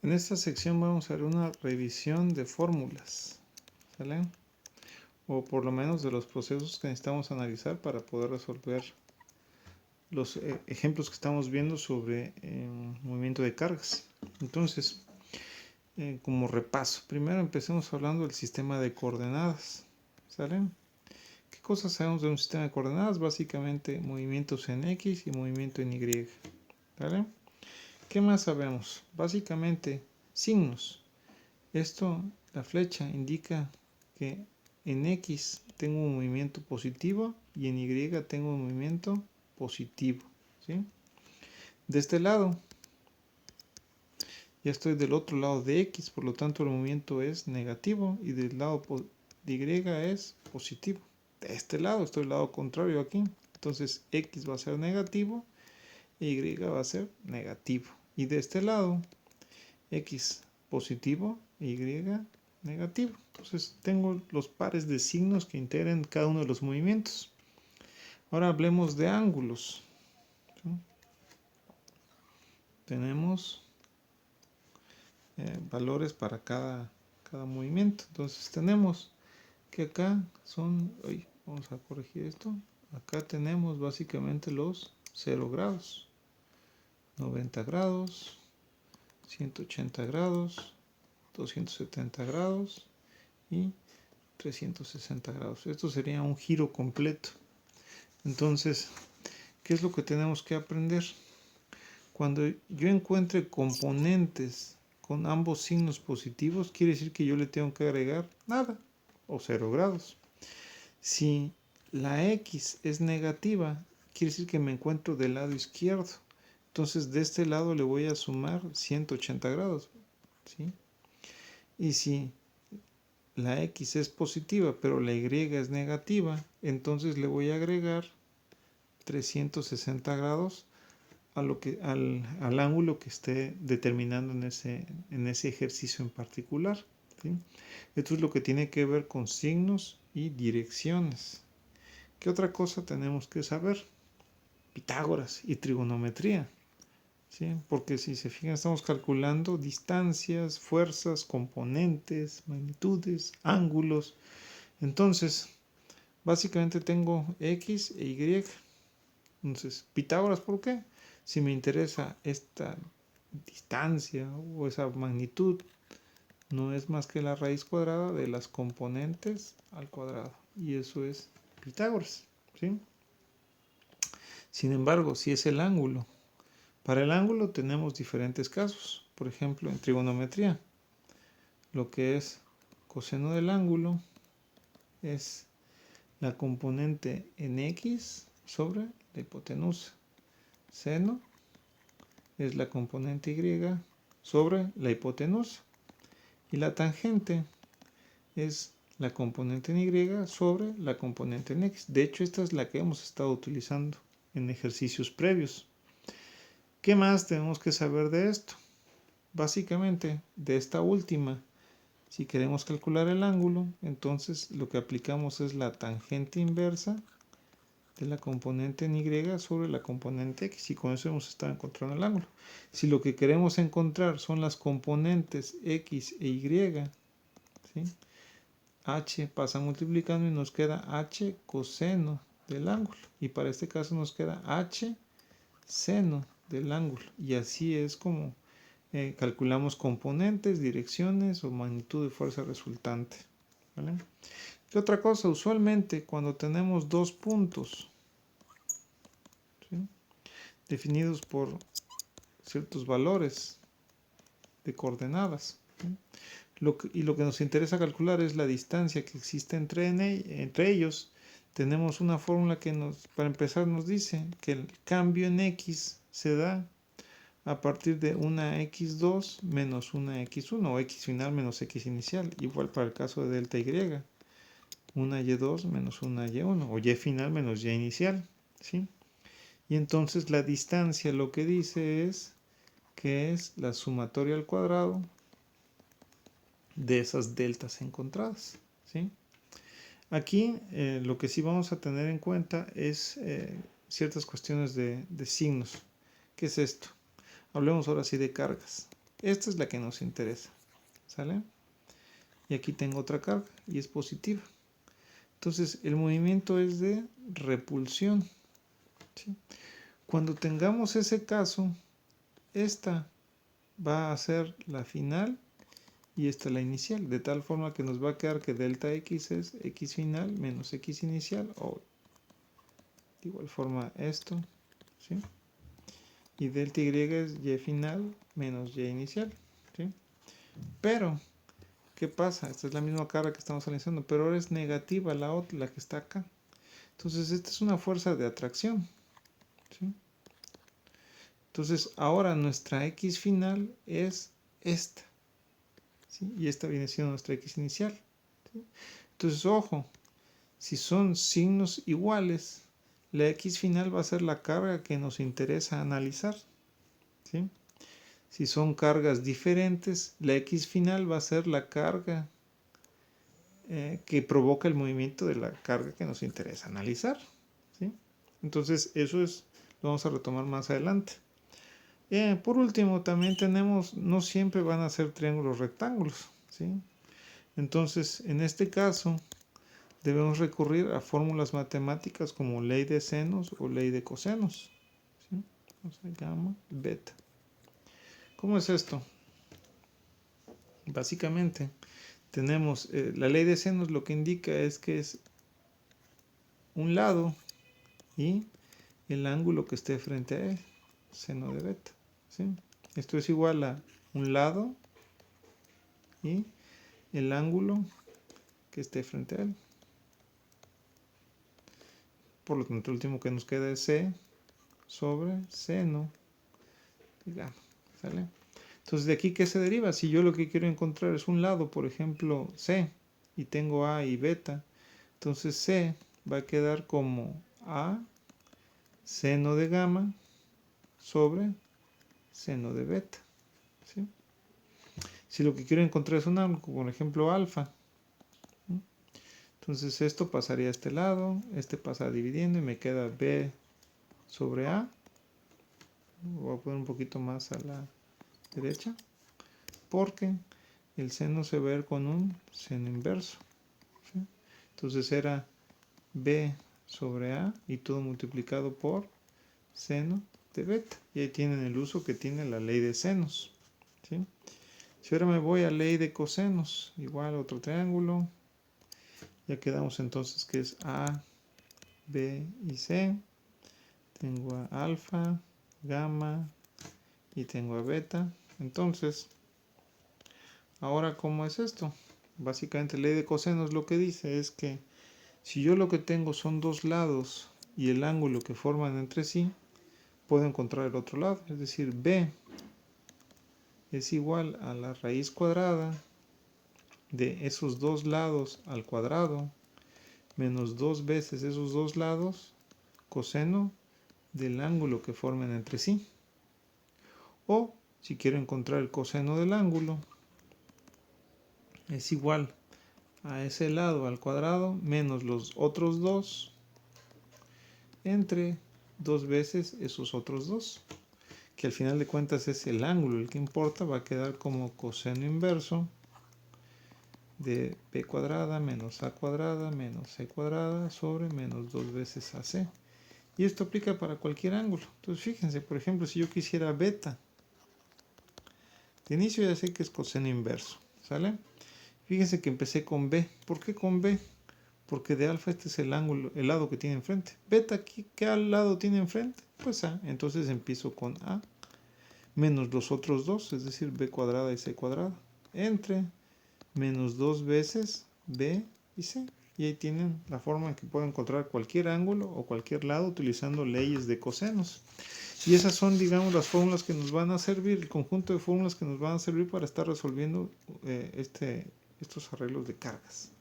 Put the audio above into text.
En esta sección vamos a ver una revisión de fórmulas, ¿sale? O por lo menos de los procesos que necesitamos analizar para poder resolver los ejemplos que estamos viendo sobre movimiento de cargas. Entonces, como repaso, primero empecemos hablando del sistema de coordenadas, ¿sale? ¿Qué cosas sabemos de un sistema de coordenadas? Básicamente movimientos en X y movimiento en Y, ¿vale? ¿Qué más sabemos? Básicamente signos. Esto, la flecha indica que en X tengo un movimiento positivo y en Y tengo un movimiento positivo, ¿sí? De este lado, ya estoy del otro lado de X, por lo tanto el movimiento es negativo y del lado de Y es positivo. De este lado estoy del lado contrario aquí, entonces X va a ser negativo e Y va a ser negativo. Y de este lado, X positivo e Y negativo. Entonces tengo los pares de signos que integran cada uno de los movimientos. Ahora hablemos de ángulos. ¿Sí? Tenemos valores para cada movimiento. Entonces tenemos que acá son, vamos a corregir esto, acá tenemos básicamente los 0 grados, 90 grados, 180 grados, 270 grados y 360 grados. Esto sería un giro completo. Entonces, ¿qué es lo que tenemos que aprender? Cuando yo encuentre componentes con ambos signos positivos, quiere decir que yo le tengo que agregar nada o 0 grados. Si la X es negativa, quiere decir que me encuentro del lado izquierdo. Entonces de este lado le voy a sumar 180 grados, ¿sí? Y si la X es positiva, pero la Y es negativa, entonces le voy a agregar 360 grados al ángulo que esté determinando en ese ejercicio en particular, ¿sí? Esto es lo que tiene que ver con signos y direcciones. ¿Qué otra cosa tenemos que saber? Pitágoras y trigonometría, ¿sí? Porque si se fijan, estamos calculando distancias, fuerzas, componentes, magnitudes, ángulos. Entonces, básicamente tengo X e Y. Entonces, Pitágoras, ¿por qué? Si me interesa esta distancia o esa magnitud, no es más que la raíz cuadrada de las componentes al cuadrado. Y eso es Pitágoras, ¿sí? Sin embargo, si es el ángulo, para el ángulo tenemos diferentes casos. Por ejemplo, en trigonometría, lo que es coseno del ángulo es la componente en X sobre la hipotenusa. Seno es la componente Y sobre la hipotenusa. Y la tangente es la componente en Y sobre la componente en X. De hecho, esta es la que hemos estado utilizando en ejercicios previos. ¿Qué más tenemos que saber de esto? Básicamente, de esta última, si queremos calcular el ángulo, entonces lo que aplicamos es la tangente inversa de la componente en Y sobre la componente X, y con eso hemos estado encontrando el ángulo. Si lo que queremos encontrar son las componentes X e Y, ¿sí? H pasa multiplicando y nos queda H coseno del ángulo, y para este caso nos queda H seno del ángulo, y así es como calculamos componentes, direcciones o magnitud de fuerza resultante, ¿vale? ¿Qué otra cosa? Usualmente cuando tenemos dos puntos, ¿sí?, definidos por ciertos valores de coordenadas, ¿sí?, lo que nos interesa calcular es la distancia que existe entre ellos. Tenemos una fórmula que para empezar nos dice que el cambio en X se da a partir de una x2 menos una x1 o x final menos x inicial. Igual para el caso de delta y, una y2 menos una y1 o y final menos y inicial, ¿sí? Y entonces la distancia lo que dice es que es la sumatoria al cuadrado de esas deltas encontradas, ¿sí? Aquí lo que sí vamos a tener en cuenta es ciertas cuestiones de signos. ¿Qué es esto? Hablemos ahora sí de cargas. Esta es la que nos interesa, ¿sale? Y aquí tengo otra carga y es positiva. Entonces el movimiento es de repulsión, ¿sí? Cuando tengamos ese caso, esta va a ser la final y esta la inicial, de tal forma que nos va a quedar que delta x es x final menos x inicial, o de igual forma esto, ¿sí? Y delta y es y final menos y inicial, ¿sí? Pero, ¿qué pasa? Esta es la misma carga que estamos analizando, pero ahora es negativa la otra, la que está acá. Entonces, esta es una fuerza de atracción, ¿sí? Entonces, ahora nuestra x final es esta, ¿sí? Y esta viene siendo nuestra x inicial, ¿sí? Entonces, ojo, si son signos iguales, la x final va a ser la carga que nos interesa analizar, ¿sí? Si son cargas diferentes, la x final va a ser la carga que provoca el movimiento de la carga que nos interesa analizar, ¿sí? Entonces, eso es, lo vamos a retomar más adelante. Por último, también tenemos, no siempre van a ser triángulos rectángulos, ¿sí? Entonces, en este caso, debemos recurrir a fórmulas matemáticas como ley de senos o ley de cosenos, ¿sí? Entonces, gamma, beta. ¿Cómo es esto? Básicamente, tenemos la ley de senos, lo que indica es que es un lado y el ángulo que esté frente a él, seno de beta, ¿sí? Esto es igual a un lado y el ángulo que esté frente a él. Por lo tanto, el último que nos queda es C sobre seno de gamma, ¿sale? Entonces, ¿de aquí qué se deriva? Si yo lo que quiero encontrar es un lado, por ejemplo, C, y tengo A y beta, entonces C va a quedar como A seno de gamma sobre seno de beta, ¿sí? Si lo que quiero encontrar es un ángulo, por ejemplo, alfa, ¿sí? Entonces esto pasaría a este lado, este pasa dividiendo y me queda B sobre A. Voy a poner un poquito más a la derecha, porque el seno se va a ver con un seno inverso, ¿sí? Entonces era B sobre A y todo multiplicado por seno de beta. Y ahí tienen el uso que tiene la ley de senos, ¿sí? Si ahora me voy a ley de cosenos, igual otro triángulo, ya quedamos entonces que es A, B y C. Tengo a alfa, gamma y tengo a beta. Entonces, ahora, ¿cómo es esto? Básicamente, ley de cosenos lo que dice es que si yo lo que tengo son dos lados y el ángulo que forman entre sí, puedo encontrar el otro lado. Es decir, B es igual a la raíz cuadrada de esos dos lados al cuadrado menos dos veces esos dos lados coseno del ángulo que formen entre sí. O si quiero encontrar el coseno del ángulo, es igual a ese lado al cuadrado menos los otros dos entre dos veces esos otros dos, que al final de cuentas es el ángulo el que importa. Va a quedar como coseno inverso de b cuadrada menos a cuadrada menos c cuadrada sobre menos dos veces ac. Y esto aplica para cualquier ángulo. Entonces fíjense, por ejemplo, si yo quisiera beta, de inicio ya sé que es coseno inverso, ¿sale? Fíjense que empecé con B. ¿Por qué con B? Porque de alfa este es el ángulo, el lado que tiene enfrente. Beta, ¿qué lado tiene enfrente? Pues A. Entonces empiezo con A menos los otros dos, es decir, B cuadrada y C cuadrada, entre menos dos veces B y C. Y ahí tienen la forma en que puedo encontrar cualquier ángulo o cualquier lado utilizando leyes de cosenos. Y esas son, digamos, las fórmulas que nos van a servir, el conjunto de fórmulas que nos van a servir para estar resolviendo estos arreglos de cargas.